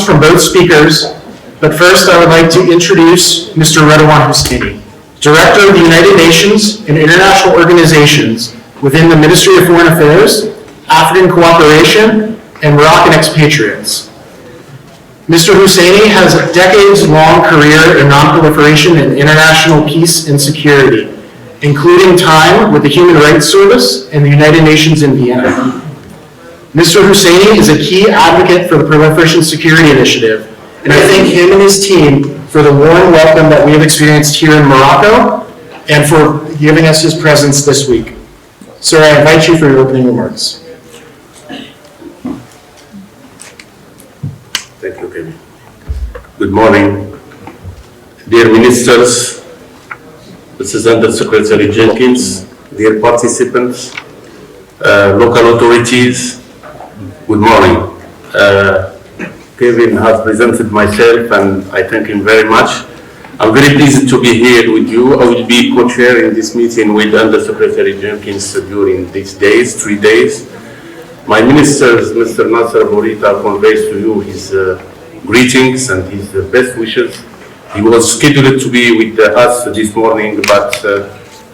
comments from both speakers, but first I would like to introduce Mr. Redouan Husseini, Director of the United Nations and International Organizations within the Ministry of Foreign Affairs, African Cooperation, and Moroccan Expatriates. Mr. Husseini has a decades-long career in non-proliferation and international peace and security, including time with the Human Rights Service and the United Nations in Vienna. Mr. Husseini is a key advocate for the Proliferation Security Initiative, and I thank him and his team for the warm welcome that we have experienced here in Morocco and for giving us his presence this week. Sir, I invite you for your opening remarks. Thank you, Kevin. Good morning, dear ministers, Mrs. Under-Secretary Jenkins, dear participants, local authorities, good morning. Kevin has presented myself and I thank him very much. I'm very pleased to be here with you. I will be co-chairing this meeting with Under-Secretary Jenkins during these days, 3 days. My ministers, Mr. Nasser Boureita, conveys to you his greetings and his best wishes. He was scheduled to be with us this morning, but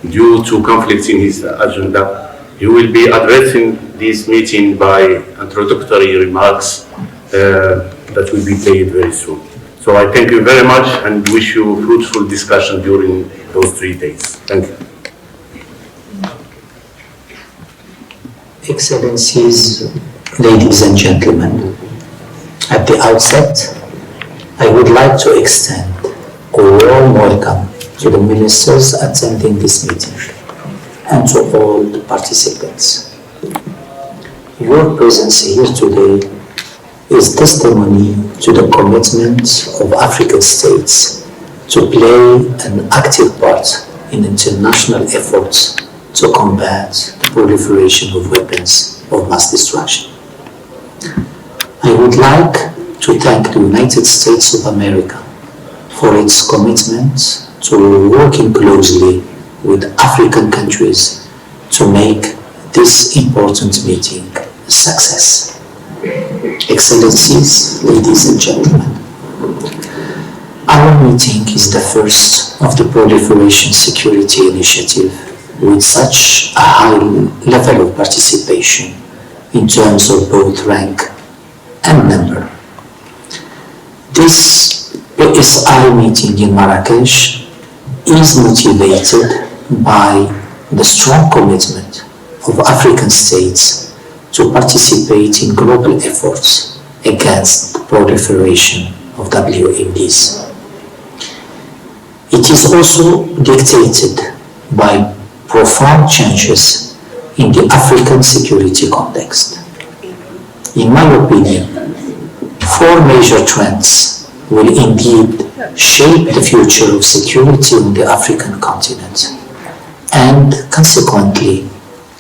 due to conflicts in his agenda, he will be addressing this meeting by introductory remarks that will be played very soon. So I thank you very much and wish you fruitful discussion during those 3 days. Thank you. Excellencies, ladies and gentlemen, at the outset, I would like to extend a warm welcome to the ministers attending this meeting and to all the participants. Your presence here today is testimony to the commitment of African states to play an active part in international efforts to combat the proliferation of weapons of mass destruction. I would like to thank the United States of America for its commitment to working closely with African countries to make this important meeting a success. Excellencies, ladies and gentlemen, our meeting is the first of the Proliferation Security Initiative with such a high level of participation in terms of both rank and number. This PSI meeting in Marrakesh is motivated by the strong commitment of African states to participate in global efforts against the proliferation of WMDs. It is also dictated by profound changes in the African security context. In my opinion, 4 major trends will indeed shape the future of security on the African continent and, consequently,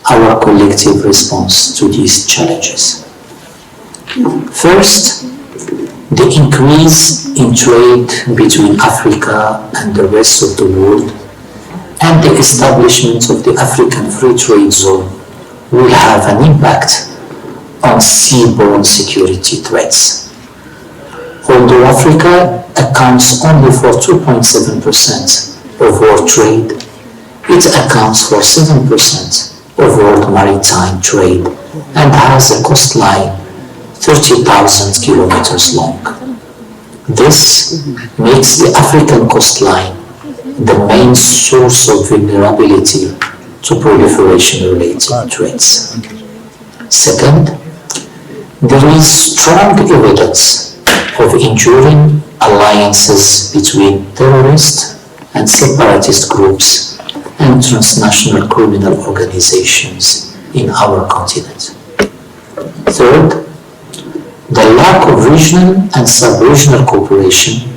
our collective response to these challenges. First, the increase in trade between Africa and the rest of the world and the establishment of the African Free Trade Zone will have an impact on seaborne security threats. Although Africa accounts only for 2.7% of world trade, it accounts for 7% of world maritime trade and has a coastline 30,000 kilometers long. This makes the African coastline the main source of vulnerability to proliferation-related threats. Second, there is strong evidence of enduring alliances between terrorist and separatist groups and transnational criminal organizations in our continent. Third, the lack of regional and sub-regional cooperation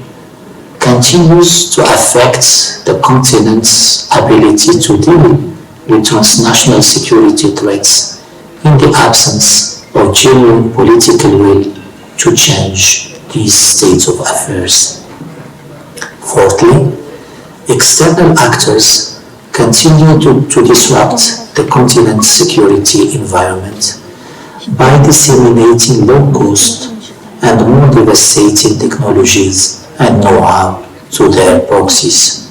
continues to affect the continent's ability to deal with transnational security threats in the absence of genuine political will to change these states of affairs. Fourthly, external actors continue to disrupt the continent's security environment by disseminating low-cost and more devastating technologies and know-how to their proxies.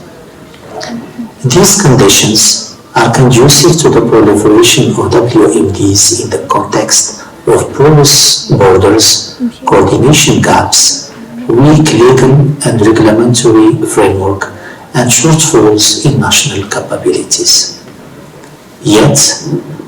These conditions are conducive to the proliferation of WMDs in the context of porous borders, coordination gaps, weak legal and regulatory framework, and shortfalls in national capabilities. Yet,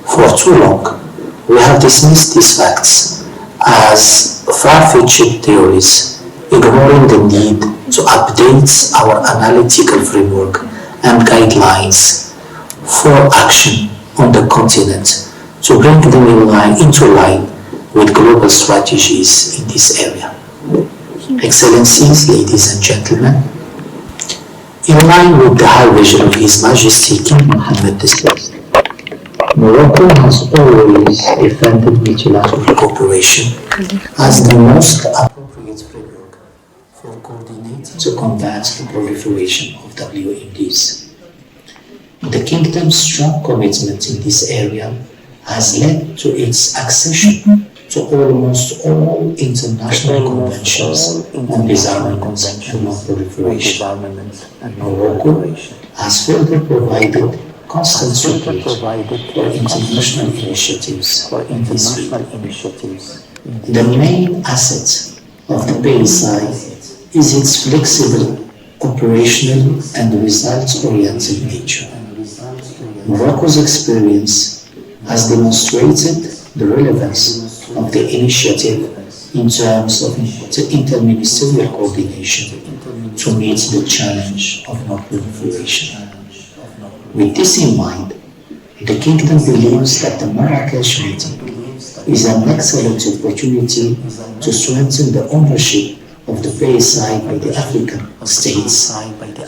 for too long, we have dismissed these facts as far-fetched theories, ignoring the need to update our analytical framework and guidelines for action on the continent to bring them into line with global strategies in this area. Excellencies, ladies and gentlemen, in line with the high vision of His Majesty King Mohammed II, Morocco has always defended multilateral cooperation as the most appropriate framework for coordinating to combat the proliferation of WMDs. The Kingdom's strong commitment in this area has led to its accession to almost all international conventions on disarmament and non-proliferation. Morocco has further provided constant support for international initiatives in this field. The main asset of the PSI is its flexible, operational and results-oriented nature. Morocco's experience has demonstrated the relevance of the initiative in terms of interministerial coordination to meet the challenge of non-proliferation. With this in mind, the Kingdom believes that the Marrakesh meeting is an excellent opportunity to strengthen the ownership of the PSI by the African states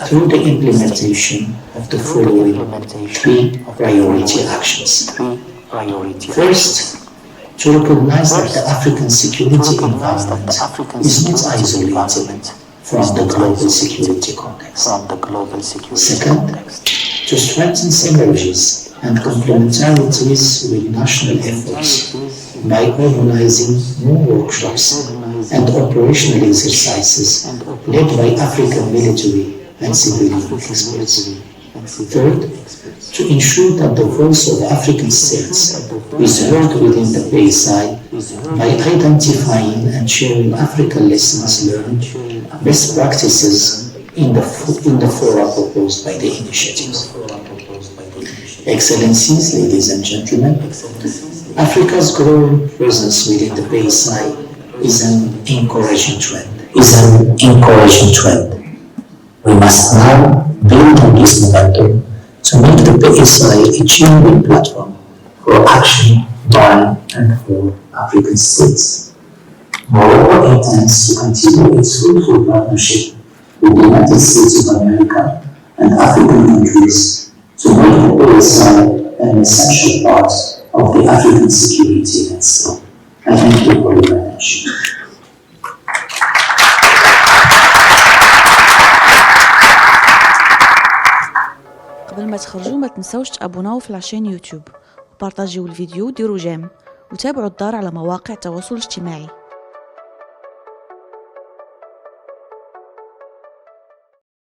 through the implementation of the following three priority actions. First, to recognize that the African security environment is not isolated from the global security context. Second, to strengthen synergies and complementarities with national efforts by organizing more workshops and operational exercises led by African military and civilian experts. Third, to ensure that the voice of African states is heard within the PSI by identifying and sharing African lessons learned, best practices in the fora proposed by the initiatives. Excellencies, ladies and gentlemen, Africa's growing presence within the PSI is an encouraging trend. We must now build on this momentum to make the PSI a genuine platform for action by and for African states. Morocco intends to continue its fruitful partnership with the United States of America and African countries to make the PSI an essential part of the African security landscape. I thank you for your attention. قبل ما تخرجوا ما تنسوش تابوناو في العشان يوتيوب وبارطاجيو الفيديو وديروا جيم وتابعوا الدار على مواقع التواصل الاجتماعي.